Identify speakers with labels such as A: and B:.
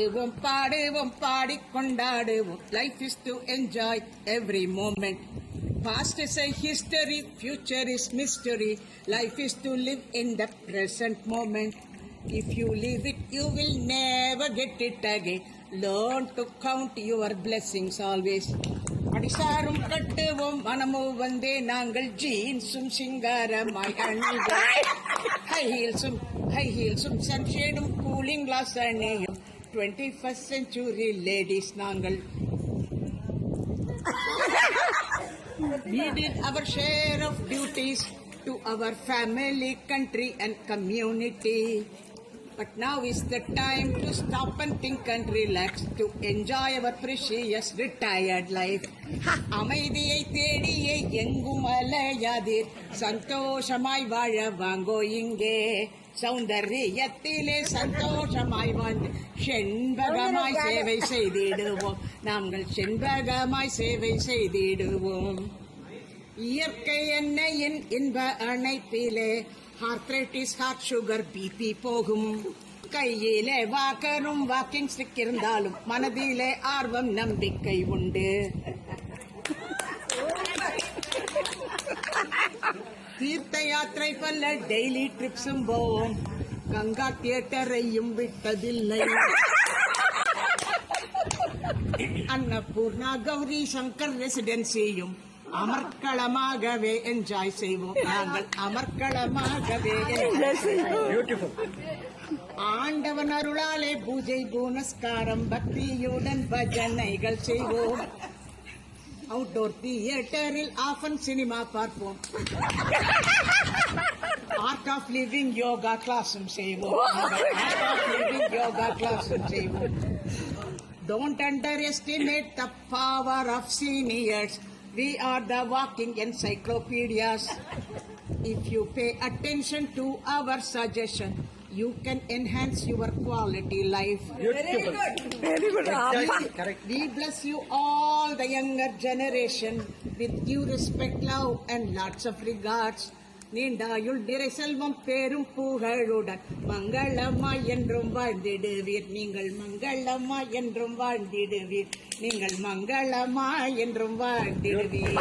A: ஆடுவோம் பாடுவோம் பாடிக்கொண்டாடுவோம். Life is to enjoy every moment. Past is a history, future is mystery. Life is to live in the present moment. If you leave it, you will never get it again. Learn to count your blessings always. அடிசாரும் கட்டுவோம் மனமும் வந்தே நாங்கள் ஜீன்ஸும் சிங்காரமாய் அணிவோம். High ஹீல்ஸும் சன்ஷேடும் cooling glass அணியும் 21st century ladies நாங்கள். We did our share of duties to our family, country and community. But now is the time to stop and think and relax, to enjoy our precious retired life. அமைதியை தேடியே எங்கும் அலையாதீர், சந்தோஷமாய் வாழ வாங்கோ இங்கே. சௌந்தரியத்திலே சந்தோஷமாய் வாழ்ந்து செண்பகமாய் சேவை செய்திடுவோம். நாங்கள் செண்பகமாய் சேவை செய்திடுவோம். இயற்கை எண்ணெயின் இன்ப அணைப்பிலே ஆர்த்ரைட்டிஸ், ஹார்ட் சுகர், பிபி போகும். கையிலே வாக்கரும் வாக்கிங் ஸ்டிக் இருந்தாலும் மனதிலே ஆர்வம் நம்பிக்கை உண்டு. தீர்த்த யாத்திரை பல டெய்லி ட்ரிப்ஸும் போவோம். கங்கா தியேட்டரையும் விட்டதில்லை. அன்னபூர்ணா, கௌரி சங்கர் ரெசிடென்சியும் அமர்க்களமாகவே என்ஜாய் செய்வோம். நாங்கள் அமர்க்களமாகவே ஆண்டவன் அருளாலே பூஜை புனஸ்காரம் பக்தியுடன் பஜனைகள் செய்வோம். அவுட்டோர் தியேட்டரில் ஆஃபன் சினிமா பார்ப்போம். ஆர்ட் ஆஃப் லிவிங் யோகா கிளாஸும் செய்வோம். ஆர்ட் ஆஃப் லிவிங் யோகா கிளாஸும் செய்வோம். Don't underestimate the power of seniors. We are the walking encyclopedias. If you pay attention to our suggestion, you can enhance your quality life.
B: Very good.
A: Correct. We bless you all, the younger generation, with due respect, love and lots of regards. நீண்டாயுள் நிறை செல்வம் பேரும் புகழுடன் மங்களமாய் என்றும் வாழ்ந்திடுவீர். நீங்கள் மங்களமாய் என்றும் வாழ்ந்திடுவீர். நீங்கள் மங்களமாய் என்றும் வாழ்ந்திடுவீர்.